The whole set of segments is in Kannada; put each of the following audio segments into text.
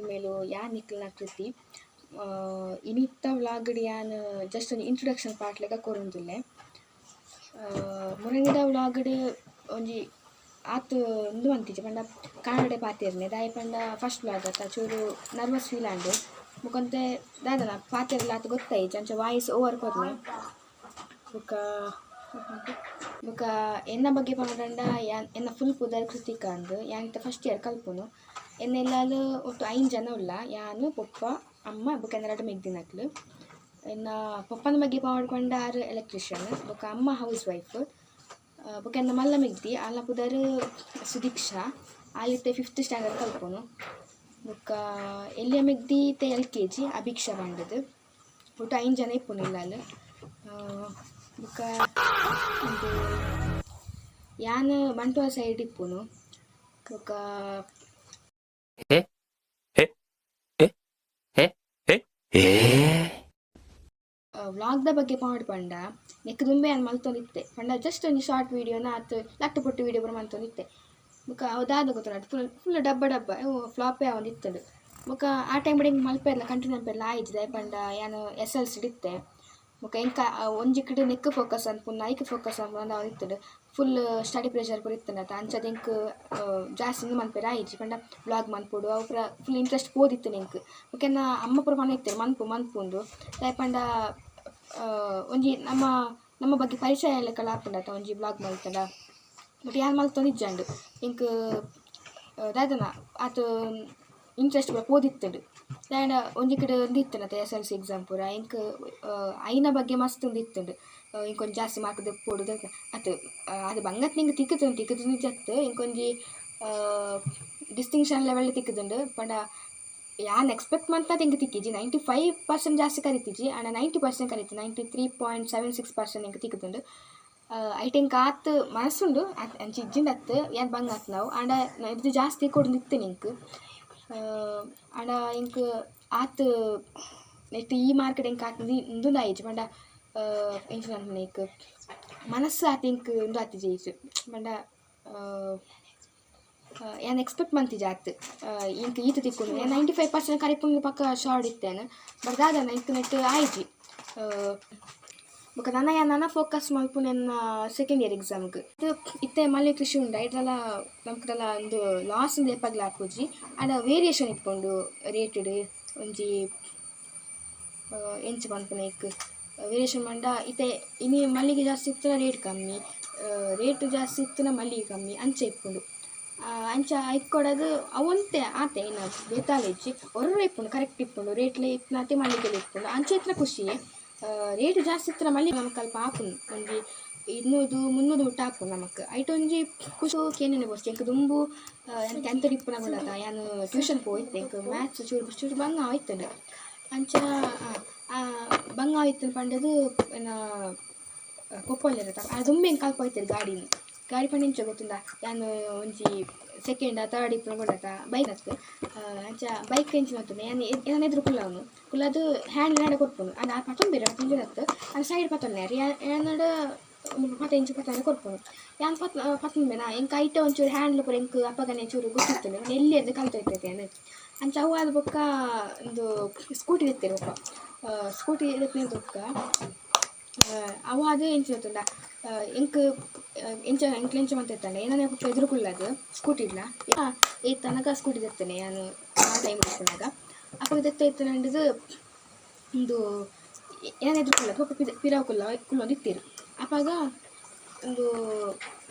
ಮೇಲು ಯಾನ್ ನಿಕ್ಲಿನ ಕೃತಿ ಇನಿತ್ತ ವ್ಲಾಗ್ಡ್ ಯಾನ್ ಜಸ್ಟ್ ಒಂದು ಇಂಟ್ರೊಡಕ್ಷನ್ ಪಾರ್ಟ್ ಲೆಕ್ಕ ಕೊರೊಂದುಲ್ಲೆ. ಮುರಣಿದ ವ್ಲಾಗ್ಡ್ ಒಂಜಿ ಆತು ಉಂದು ಅಂತಿಜಿ ಪಂಡ ಕಾನಡೆ ಪಾತೆರ್ನೆ ದಾಯಿ ಪಂಡ ಫಸ್ಟ್ ವ್ಲಾಗ್ ಅತ್ತ ಚೂರು ನರ್ವಸ್ ಫೀಲ್ ಆಂಡ್ ಮುಖಂತೆ ದಾದನ ಪಾತೆರ್ಲ ಆತು ಗೊತ್ತಾಯಿಜಿ ಅಂಚ ವಾಯ್ಸ್ ಓವರ್ ಕೊರ್ನೆ ಬೊಕ ಎನ್ನ ಬಗ್ಗೆ ಪಂಡ ಎನ್ನ ಫುಲ್ ಪುದರ್ ಕೃತಿಕಾ ಅಂದ್ ಯಾನ್ತ ಫಸ್ಟ್ ಇಯರ್ ಕಲ್ಪುನು ಎನ್ನೆಲ್ಲಾಲು ಒಟ್ಟು 5 ಜನ ಉಲ್ಲ ಯಾನು ಪೊಪ್ಪ ಅಮ್ಮ ಬೊಕ ಎನ್ನ ಮೆಗ್ದಿನಕ್ಲು ಎನ್ನ ಪಪ್ಪನ ಬಗ್ಗೆ ಪಾಡ್ಕೊಂಡ ಆರು ಎಲೆಕ್ಟ್ರಿಷಿಯನ್ ಬೊಕ ಅಮ್ಮ ಹೌಸ್ ವೈಫ್ ಬೊಕ ಎನ್ನ ಮಲ್ಲ ಮೆಗ್ದಿ ಆಲ ಪುದರ್ ಸುದೀಕ್ಷಾ ಆಲಿತ್ತೆ 5th ಸ್ಟ್ಯಾಂಡರ್ಡ್ ಕಲ್ಪುನು ಬೊಕ ಎಲ್ಲಿಯ ಮೆಗ್ದಿ ತೆ LKG ಅಭಿಕ್ಷಾ ಪಂಡದು ಒಟ್ಟು 5 ಜನ ಇಪ್ಪುನು ಇಲ್ಲಾಲು. ಬೊಕ ಇದು ಯಾನ್ ಬಂಟ್ವಾಳ ಸೈಡ್ ಇಪ್ಪುನು ಬೊಕ ವ್ಲಾಗ್ದ ಬಗ್ಗೆ ಪಂಡ ನೆಕ್ ದುಂಬೆ ಅನ್ನು ಮಲ್ತೊಂದಿತ್ತೆ ಪಂಡ ಜಸ್ಟ್ ಒಂದು ಶಾರ್ಟ್ ವೀಡಿಯೋನ ಆತು ಲಟ್ಟು ಪೊಟ್ಟು ವೀಡಿಯೋ ಬರ ಮಲ್ತೊಂದಿತ್ತೆ ಬೊಕ ಅದಾದ ಗೊತ್ತಾಡು ಫುಲ್ ಡಬ್ಬ ಫ್ಲಾಪೇ ಒಂದಿತ್ತದು ಬೊಕ ಆ ಟೈಮ್ ಬಡಿ ಮಲ್ಪೆ ಎಲ್ಲ ಕಂಟಿನ್ಯೂ ಮಲ್ಪೆಲ್ಲ ಆಯ್ತು ಪಂಡ ಯಾನು SLC ಇತ್ತೆ ಬೊಕ ಎಂಕ ಒಂಜಿ ಕಡೆ ನೆಕ್ ಫೋಕಸ್ ಅನ್ಪುನ ಐಕ್ ಫೋಕಸ್ ಅನ್ಪುನ ಒಂದಿತ್ತದು ಫುಲ್ ಸ್ಟಡಿ ಪ್ರೆಷರ್ ಪೂರ ಇತ್ತನತ ಅಂಚದ ಎಂಕ್ ಜಾಸ್ತಿ ಮನ್ಪೆರ ಆಯ್ಜಿ ಪಂಡ ವ್ಲಾಗ್ ಮನ್ಪೊಡು ಅವು ಪೂರ ಫುಲ್ ಇಂಟ್ರೆಸ್ಟ್ ಪೋದಿತ್ತು ನೆಂಕ್ ಬೊಕೆನ್ನ ಅಮ್ಮ ಪೂರ ಮನೆ ಇತ್ತೇನೆ ಮನ್ಪುಂಡು ದಾಯ್ ಪಂಡ ಒಂಜಿ ನಮ್ಮ ಬಗ್ಗೆ ಪರಿಚಯ ಲೆಕ್ಕಲ ಆಪುಂಡತ ಒಂಜಿ ವ್ಲಾಗ್ ಮಲ್ತಡ ಬಟ್ ಯಾರು ಮಲ್ತೊಂದಿಜ್ಜಂಡು ಎಂಕ್ ದಾದನ ಆತು ಇಂಟ್ರೆಸ್ಟ್ ಪೂರ ಪೋದಿತ್ತುಂಡು ದಾಂಡ ಒಂಜಿ ಕಡೆ ಒಂದಿತ್ತನತ SLC ಎಕ್ಸಾಮ್ ಪೂರ ಎಂಕ್ ಐನ ಬಗ್ಗೆ ಮಸ್ತ್ ಒಂದಿತ್ತುಂಡು ಇಂಕೊಂದು ಜಾಸ್ತಿ ಮಾರ್ಕ್ ದೆಪ್ಪೊಡು ಅತು ಅದು ಬಂಗತ್ ನಿಂಗೆ ತಿಕ್ಕುದು ನಿಜತ್ತು ಇಂಕೊಂಜಿ ಡಿಸ್ಟಿಂಕ್ಷನ್ ಲೆವೆಲ್ ತಿಕ್ಕುದುಂಡು ಪಂಡ ಯಾನ್ ಎಕ್ಸ್ಪೆಕ್ಟ್ ಮಂತ ಎಂಕ್ ತಿಕ್ಕಿಜಿ 95% ಜಾಸ್ತಿ ಕರಿತಿಜಿ ಆಂಡ 90% ಕರಿತು 93.76% ಎಂಕ್ ತಿಕ್ಕುದುಂಡು ಐಟ್ ಎಂಕ್ ಆತು ಮನಸ್ಸುಂಡು ಅಂಚ ಇಜ್ಜಿಂಡತ್ತು ಯಾನ್ ಬಂಗತ್ ನಾವು ಆಂಡ ಇದು ಜಾಸ್ತಿ ಕೊಡುದಿತ್ತು ನಿಂಕ್ ಆಂಡ ಎಂಕ್ ಆತು ನೆಕ್ಸ್ಟ್ ಈ ಮಾರ್ಕೆಟ್ ಎಂಕ್ ಆತು ಇಂದು ಆಯ್ಜಿ ಪಂಡ ಎಂಚ ನನ್ಪುನೇಕ್ ಮನಸ್ಸು ಆತು ಎಂಕ್ ಇಂದು ಆತಿಜಿ ಈಜು ಪಂಡ ಯಾನ್ ಎಕ್ಸ್ಪೆಕ್ಟ್ ಮಂತಿಜಿ ಆತು ಇಂಕ್ ಈತು ತಿಕ್ಕೊಂಡು 95% ಕರಿಪುಂಡು ಪಕ್ಕ ಶಾರ್ಟ್ ಇತ್ತೇನೆ ಬಟ್ ದಾದನ ಇಂಕ್ ನೆಟ್ ಆಯ್ಜಿ ಬೊಕ ನನ್ನ ಫೋಕಸ್ ಮಲ್ಪುನ ಎನ್ನ ಸೆಕೆಂಡ್ ಇಯರ್ ಎಕ್ಸಾಮ್ಗೆ ಇದು ಇತ್ತೆ ಮಲ್ಲೆ ಕೃಷಿ ಉಂಡ ಇದ್ರಲ್ಲ ನಮ್ಕದೆಲ್ಲ ಒಂದು ಲಾಸ್ ಏಪಾಗ್ಲ ಹಾಕೋಜಿ ಆಂಡ ವೇರಿಯೇಷನ್ ಇಟ್ಕೊಂಡು ರೇಟೆಡ್ ಒಂಜಿ ಎಂಚ ಮನ್ಪುನೇಕ್ ವೇರಿಯೇಷನ್ ಮಂಡ ಇತ್ತೆ ಇನಿ ಮಲ್ಲಿಗೆ ಜಾಸ್ತಿ ಇತ್ತನ ರೇಟ್ ಕಮ್ಮಿ ರೇಟ್ ಜಾಸ್ತಿ ಇತ್ತನ ಮಲ್ಲಿಗೆ ಕಮ್ಮಿ ಅಂಚ ಇಪ್ಪುಂಡು ಅಂಚ ಇಕ್ಕೊಡೋದು ಅವಂತೆ ಆತೆ ಇನ್ನು ಬೇತಾಲೆ ಇಚ್ಚಿ ಹೊರ ಇಪ್ಪುಂಡು ಕರೆಕ್ಟ್ ಇಪ್ಪುಂಡು ರೇಟ್ಲೆ ಇಪ್ಪುನಾತೆ ಮಲ್ಲಿಗೆಲ್ಲ ಇಪ್ಪುಂಡು ಅಂಚ ಇತ್ತನ ಖುಷಿಯೇ ರೇಟ್ ಜಾಸ್ತಿ ಇತ್ತನ ಮಲ್ಲಿಗೆ ನಮ್ಗೆ ಅಲ್ಪ ಹಾಪುಂಡು ಒಂಜಿ 200-300 ಮುಟ್ಟ ಹಾಪುಂಡು ನಮಕ್ ಐಟ್ ಒಂಜಿ ಖುಷಿ ಕೇನೇನೆ ಬೋಸ್ತಿ ಎಂಕ್ ದುಂಬು ಎಂಕ್ ಎಂತ ಇಪ್ಪುನ ಗುಣದ ಯಾನು ಟ್ಯೂಷನ್ ಪೋಯ್ತೆ ಎಂಕ್ ಮ್ಯಾಥ್ಸ್ ಚೂರು ಬಂಗ ಆಯ್ತಂಡು ಅಂಚ ಬಂಗ ಆಯ್ತು ಪಂಡದು ಏನ ಕೊಪ್ಪೊಲ್ಲಿರತ್ತ ಅದು ದುಂಬೆ ಎಂಕ್ ಅಲ್ಪ ಹೋಯ್ತದೆ ಗಾಡಿ ಪಂಡ ಎಂಚ ಗೊತ್ತುಂಡ ಯಾನು ಒಂಜಿ ಸೆಕೆಂಡ್ ಥರ್ಡ್ ಇಪ್ಪುನ ಕೊಡತ್ತ ಬೈಕ್ ಹತ್ತು ಅಂಚ ಬೈಕ್ ಎಂಚಿನ ಹೊತ್ತು ನಾನು ಎದುರು ಕುಲ್ಲವನು ಕುಲ್ಲದು ಹ್ಯಾಂಡ್ ನಾಡ ಕೊಡ್ಪುನು ಅದು ಆ ಪತ್ತೊಂದು ಬೇರೆ ಹತ್ತು ಅದು ಸೈಡ್ ಪತ್ತೊಂದು ಯಾನಡ ಮತ್ತೆ ಎಂಚು ಪತ್ತೊಂದು ಕೊಡ್ಪುನು ಯಾನ್ ಪತ್ತೊಂದು ಬೇನ ಎಂಕ್ ಐಟ ಒಂಚೂರು ಹ್ಯಾಂಡ್ಲ್ ಪೂರ ಎಂಕ್ ಅಪ್ಪಗನೆ ಚೂರು ಗೊತ್ತಿರ್ತೇನೆ ಎಲ್ಲಿ ಅದು ಕಲ್ತೋಯ್ತೈತೆ ಏನು ಅಂಚ ಅವು ಅದು ಬೊಕ್ಕ ಒಂದು ಸ್ಕೂಟಿ ಇರ್ತೇನೆ ಒಬ್ಬ ಸ್ಕೂಟಿ ಇರುತ್ತೆ ಬೊಕ್ಕ ಅವು ಅದು ಎಂಚಿನ ಎಂಕ್ ಎಂಚ ಮಂತಿರ್ತಾನೆ ಏನಾನೆ ಪುಕ್ಕ ಎದುರುಕೊಳ್ಳೋದು ಸ್ಕೂಟಿ ಇಲ್ಲ ಈ ತನಕ ಸ್ಕೂಟಿ ತೆತ್ತೇನೆ ನಾನು ಆ ಟೈಮ್ ಇರ್ತೇನಾಗ ಅಪ್ಪ ತೆತ್ತ ನಂಡಿದು ಒಂದು ಏನಾನ ಎದುರುಕೊಳ್ಳೋದು ಪಪ್ಪ ಪಿರಾವ್ ಕುಲ್ಲೊಂದು ಇತ್ತೀರು ಅಪ್ಪಾಗ ಒಂದು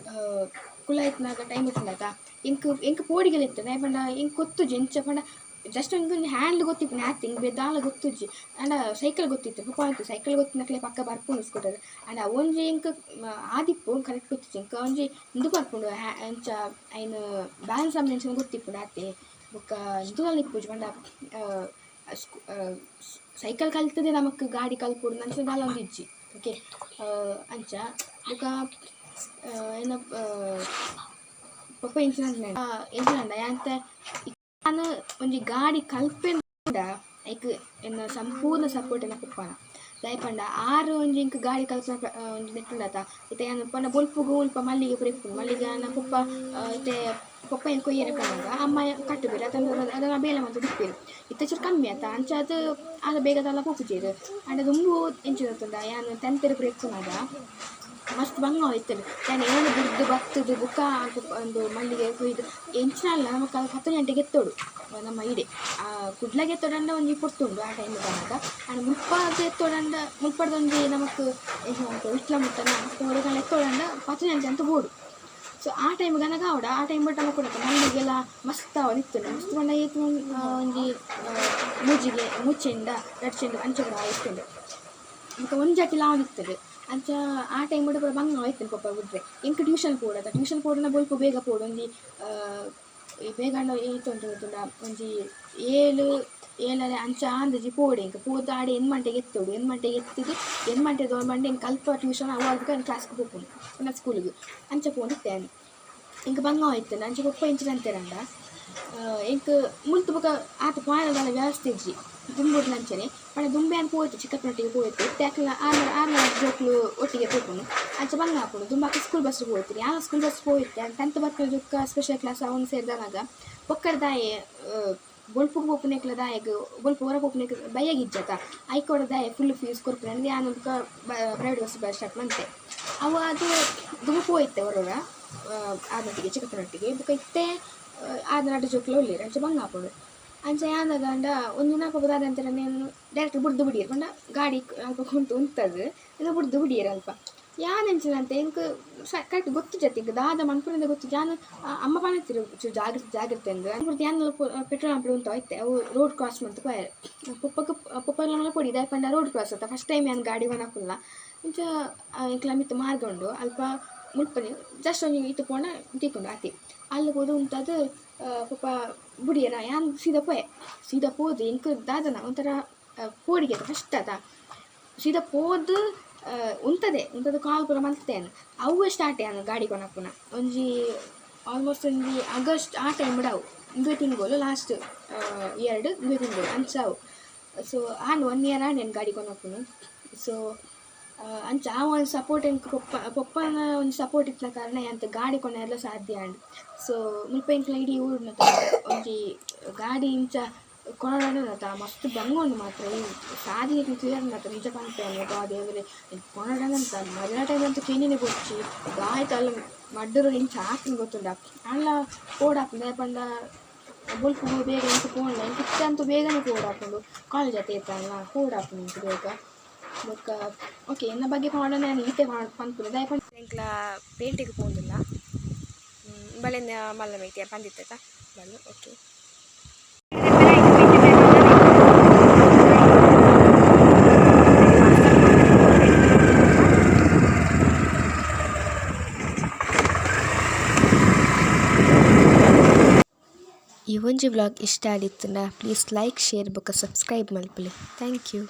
ಕುಲ್ಲ ಇತ್ತನಾಗ ಟೈಮ್ ಇರ್ತನಾಗ ಎಂಕ್ ಪೋಡಿಗೆಲ್ಲ ಇರ್ತದೆ ಪಂಡ ಎಂಕ್ ಗೊತ್ತುಜಿ ಎಂಚ ಪಂಡ ಜಸ್ಟ್ ಒಂದು ಹ್ಯಾಂಡ್ಲ್ ಗೊತ್ತಿತ್ತು ನ್ಯಾತ್ ಹಿಂಗೆ ಬೆದ್ದಾಲ ಗೊತ್ತುಜ್ಜಿ ಆಂಡ ಸೈಕಲ್ ಗೊತ್ತಿತ್ತು ಪಪ್ಪ ಅಂತು ಸೈಕಲ್ ಗೊತ್ತಿನಕ್ಲೆ ಪಕ್ಕ ಬರ್ಪುಂಡು ಸ್ಕೂಟರ್ ಆಂಡ ಒಂಜಿ ಇಂಕ್ ಆದಿಪ್ಪು ಕರೆಕ್ಟ್ ಗೊತ್ತಿತ್ತು ಇಂಕ ಒಂಜಿ ಇಂದು ಬರ್ಪುಂಡು ಅಂಚ ಐನು ಬ್ಯಾಲೆನ್ಸ್ ಅಂಬೆಂಚ ಗೊತ್ತಿಪ್ಪುಂಡು ಆತೆ ಬೊಕ್ಕ ಇದು ಅಲ್ಲಿ ಇಪ್ಪುಜಿ ಪಂಡ ಸೈಕಲ್ ಕಲ್ತದೆ ನಮಕ್ ಗಾಡಿ ಕಲ್ಪುಡು ನಂಚ ಬಾಲ ಒಂದು ಇಜ್ಜಿ ಓಕೆ ಅಂಚ ಬೊಕ್ಕ ಏನ ಪಪ್ಪ ಎಂಚಿನಂಡ ಯಾಂತ ನಾನು ಒಂಜಿ ಗಾಡಿ ಕಲ್ಪೆಂಡ ಐಕ್ ಎನ್ನ ಸಂಪೂರ್ಣ ಸಪೋರ್ಟ್ ಎನ್ನ ಪಪ್ಪನ ದಯಪಂಡ ಆರು ಒಂಜಿ ಇಂಕ್ ಗಾಡಿ ಕಲ್ಪನ ಒಂಜಿ ನೆಟ್ಟುಂಡತ ಇತ್ತೆ ಯಾನು ಪಂಡ ಬೊಲ್ಪುಗು ಉಲ್ಪ ಮಲ್ಲಿಗೆ ಪುರ ಇಪ್ಪುಂಡು ಮಲ್ಲಿಗೆ ನನ್ನ ಪಪ್ಪ ಇತ್ತೆ ಪಪ್ಪ ಏನು ಕೊಯ್ಯರ ಕಣ್ಣಾಗ ಅಮ್ಮ ಕಟ್ಟಬೇರು ಅದನ್ನು ಬೇಲೆ ಮತ್ತು ಬಿಪ್ಪೇರು ಇತ್ತೀಚೆ ಕಮ್ಮಿ ಆಯ್ತಾ ಅಂಚ ಅದು ಬೇಗದೆಲ್ಲ ಹೋಗ್ತಿರು ಅಂಡ್ ದುಂಬು ಎಂಚಿರುತ್ತದ ಯಾನು ತೆಂತೆರು ಬ್ರೇಕ್ನಾಗ ಮಸ್ತ್ ಬಂಗ ಹೋಯ್ತದೆ ನಾನು ಏನು ಬಿದ್ದು ಬತ್ತದು ಬುಕ್ಕ ಒಂದು ಮಲ್ಲಿಗೆ ಕೊಯ್ದು ಎಂಚಿನಲ್ಲ ನಮಗೆ 10 ಗಂಟೆಗೆ ಎತ್ತೋಡು ನಮ್ಮ ಇಡೆ ಕುಡ್ಲಾಗೆ ಎತ್ತೋಡಂಡ ಒಂದು ಕೊಡ್ತುಂಡು ಆ ಟೈಮ್ ಬಂದಾಗ ಅಂಡ್ ಮುಲ್ಪದ ಎತ್ತೋಡಂಡ ಮುಲ್ಪಡ್ದೊಂದು ನಮಕ್ ಇಟ್ಲ ಮುಟ್ಟನ ಹೊರಗೆಲ್ಲ ಎತ್ತೋಡಂಡ 10 ಗಂಟೆ ಅಂತ ಬೋಡು ಸೊ ಆ ಟೈಮ್ ಗನಗ ಅವಡ ಆ ಟೈಮ್ ಬಟ್ಟಲ್ಲ ಕೊಡತ್ತೆ ಮಲ್ಲಿಗೆಲ್ಲ ಮಸ್ತ್ ಅವನಿತ್ತು ಮಸ್ತ್ ಬಂಡ ಏತು ಒಂಜಿ ಮೂಜಿಗೆ ಮುಚ್ಚೆಂಡ ಎರಡು ಚೆಂಡು ಅಂಚೆ ಇರ್ತದೆ ಮತ್ತೆ ಒಂದು ಜಾತಿ ಲಾವ್ ಇರ್ತದೆ ಅಂಚ ಆ ಟೈಮ್ ಕೂಡ ಬಂಗ ಆಯ್ತು ಪಪ್ಪ ಬಿಡ್ರೆ ಇಂಕ ಟ್ಯೂಷನ್ ಪೋಡದ ಟ್ಯೂಷನ್ ಪೋಡನ ಬೊಲ್ಪ ಬೇಗ ಪೋಡು ಒಂಜಿ ಬೇಗ ಏತು ಅಂತ ಗೊತ್ತುಂಡ ಒಂಜಿ 7 ಅಂಚ ಆಂದಜಿ ಪೋಡೆ ಇಂಕ ಪೋದು ಆಡೆ 8 ಗಂಟೆಗೆ ಎತ್ತೋಡು 8 ಗಂಟೆಗೆ ಎತ್ತಿದ್ದು 8 ಗಂಟೆ 2 ಗಂಟೆ ಇಂಕ ಅಲ್ಪ ಟ್ಯೂಷನ್ ಅವಾಗ ಕ್ಲಾಸ್ಗೆ ಹೋಗ್ಕೊಂಡು ನನ್ನ ಸ್ಕೂಲಿಗೆ ಅಂಚೆ ಪೋಡಿತ್ತೇನೆ ಇಂಕ ಬಂಗ ಆಯ್ತು ಅಂಚೆ ಪಪ್ಪ ಇಂಚಿನ ಅಂತಾರಂಡ ಇಂಕ ಮುಲ್ತು ಬುಕ್ಕ ಆತ ಪಾಯನದಲ್ಲ ವ್ಯವಸ್ಥೆ ಇಜ್ಜಿ ದುಂಬುಡು ನಂಚನೆ ಪಣ ದುಂಬೆ ಅಂತ ಹೋಯ್ತು ಚಿಕ್ಕಪ್ಪನೊಟ್ಟಿಗೆ ಹೋಯ್ತು ಟ್ಯಾಕ್ಲ 6 ಜೋಕ್ಲು ಒಟ್ಟಿಗೆ ತಗೊಂಡು ಅಂಚೆ ಬಂಗ ಹಾಕೊಂಡು ದುಂಬಾಕ ಸ್ಕೂಲ್ ಬಸ್ ಹೋಯ್ತು ಯಾವ ಸ್ಕೂಲ್ ಬಸ್ ಹೋಯ್ತು 10th ಬರ್ತಾರೆ ಜೊಕ್ಕ ಸ್ಪೆಷಲ್ ಕ್ಲಾಸ್ ಅವನು ಸೇರಿದಾಗ ಪೊಕ್ಕಡ ದಾಯೆ ಬೊಲ್ಪು ಪೋಪುನೇಕ್ಲ ದಾಯಗ ಬೊಲ್ಪ ಹೊರ ಪೋಪುನೇಕ್ ಬಯ್ಯಾಗಿಜ್ಜತ ಐಕೋಡ ದಾಯ ಫುಲ್ ಫೀಸ್ ಕೊಡ್ತಾರೆ ಅಂದರೆ ನಾನು ಪ್ರೈವೇಟ್ ಬಸ್ ಸ್ಟಾರ್ಟ್ ಮಂತೆ ಅವು ಅದು ದುಂಬು ಹೋಯ್ತೆ ಹೊರಗ ಆದೊಟ್ಟಿಗೆ ಚಿಕ್ಕಪ್ಪನೊಟ್ಟಿಗೆ ಬುಕ್ಕ ಇತ್ತೆ ಆದ ನಾಡು ಜೋಕ್ಲು ಒಳ್ಳೆ ಅಂಚೆ ಬಂಗ ಹಾಕೊಂಡು ಅಂಚೆ ಆದಾಗ ಒಂದು ನಾಲ್ಕು ಬದಾದಂತರ నేను ಡೈರೆಕ್ಟ್ ಬುಡ್ದು ಬಿಡಿಯರು ಪಂಡ ಗಾಡಿ ಅಲ್ಪ ಕುಂತು ಉಂತದು ಇದು ಬುಡ್ದು ಬಿಡಿಯರು ಅಲ್ಪ ಯಾನೆಂಚಿನಂತೆ ಇಂಕ ಕರೆಕ್ಟ್ ಗೊತ್ತು ಜೊತೆ ಈಗ ದಾದ ಮನ್ಪುರಿಂದ ಗೊತ್ತು ಯಾನು ಅಮ್ಮ ಪಾನತ್ತಿರು ಜಾಗ್ರತೆ ಅಂದ್ರೆ ಅನ್ಬಿಡ್ತು ಯಾನೆಲ್ಲ ಪೆಟ್ರೋಲ್ ಅಂಪು ಉಂಟು ಆಯ್ತೆ ಅವು ರೋಡ್ ಕ್ರಾಸ್ ಮಾಡ್ತು ಕೊಯ್ಯಾರ ಪಪ್ಪಲ್ಲ ಕೊಡಿ ಇದಾಯ ಪಂಡ ರೋಡ್ ಕ್ರಾಸ್ ಆಯ್ತಾ ಫಸ್ಟ್ ಟೈಮ್ ಯಾನು ಗಾಡಿ ಬನ್ನಕ್ಕಲ್ಲ ಇಂಚ ಇಂಕ್ಲ ಮಿತ್ತು ಮಾರ್ಕೊಂಡು ಅಲ್ಪ ಮುಲ್ಪನೆ ಜಸ್ಟ್ ಒಂದು ಇತ್ತು ಪೋಣ ತೀಕೊಂಡು ಆತಿ ಅಲ್ಲಿ ಹೋದು ಉಂಟದು ಪಪ್ಪ ಬುಡಿಯರ ಯಾನ್ ಸೀದಾ ಪೋದು ಇಂಕ ದಾದನ ಒಂಥರ ಪೋಡಿಗೆ ಫಸ್ಟ್ ಅದ ಸೀದಾ ಪೋದು ಉಂಟದು ಕಾಲ್ ಪೂರ ಮಲ್ತೇನೆ ಅವು ಸ್ಟಾರ್ಟ್ ಯಾನು ಗಾಡಿ ಕೊನಪ್ಪುನ ಒಂಜಿ ಆಲ್ಮೋಸ್ಟ್ ಒಂಜಿ ಆಗಸ್ಟ್ ಆ ಟೈಮ್ ಬಿಡವು 2 ತಿಂಗಳು ಲಾಸ್ಟ್ 2 ತಿಂಗಳು ಅಂಚಾವು ಸೊ ಆನ್ 1 ಇಯರ್ ನಾನು ಗಾಡಿ ಕೊನಪ್ಪುನು ಸೊ ಅಂಚ ಆ ಒಂದು ಸಪೋರ್ಟ್ ಎಂಕ್ ಪಪ್ಪನ ಒಂದು ಸಪೋರ್ಟ್ ಇತ್ತ ಕಾರಣ ಅಂತ ಗಾಡಿ ಕೊನೆಲ್ಲ ಸಾಧ್ಯ ಅಂಡ್ ಸೊ ಮುಲ್ಪ ಇಂಕ್ಲ ಇಡೀ ಊರಿನ ಒಂಜಿ ಗಾಡಿ ಇಂಚ ಕೊನಡನತ ಮಸ್ತ್ ಬಂಗೊಂಡು ಮಾತ್ರ ಈ ಸಾದಿ ಕ್ಲಿಯರ್ ಮಾತ್ರ ನಿಜ ಕಾಣ್ತೇನೆ ದೇವರೇ ಕೊನಡನಂತ ಮೊದಲ ಟೈಮ್ ಅಂತೂ ಕೆನಿನೇ ಕೊಚ್ಚಿ ಗಾಯ್ತು ಅಲ್ಲಿ ಮಡ್ಡರು ಇಂಚ ಹಾಕಿನ ಗೊತ್ತುಂಡ ಅಲ್ಲ ಕೋಡಾಪಂಡ ಪಂಡ ಬೊಲ್ಪು ಬೇಗ ಇಂಚ ಕೋಂಡ ಇಂಚ ಅಂತೂ ಬೇಗನೆ ಕೋಡಾಕೊಂಡು ಕಾಲೇಜ್ ಜೊತೆ ಇರ್ತಲ್ಲ ಕೋಡಾಪು ಇಂಚ ಬೇಗ ಬೊಕ್ಕ ಓಕೆ ಎನ್ನ ಬಗ್ಗೆ ಮಾಡೋಣ ನಾನು ಈತೆ ಪಂಪುನ ದಯಪಂಡ ಇಂಕ್ಲ ಪೇಂಟಿಗೆ ಪೋಂದಿಲ್ಲ ಬಳೆನ ಮಲ್ಲ ಮೇಯ್ತಿಯ ಬಂದಿತ್ತ ಬಲ್ಲು ಓಕೆ ಈ ಒಂಜಿ ವ್ಲಾಗ್ ಇಷ್ಟ ಆದಿತ್ತಂಡ ಪ್ಲೀಸ್ ಲೈಕ್ ಶೇರ್ ಬೊಕ್ಕ ಸಬ್ಸ್ಕ್ರೈಬ್ ಮಲ್ಪಲೆ ಥ್ಯಾಂಕ್ ಯು.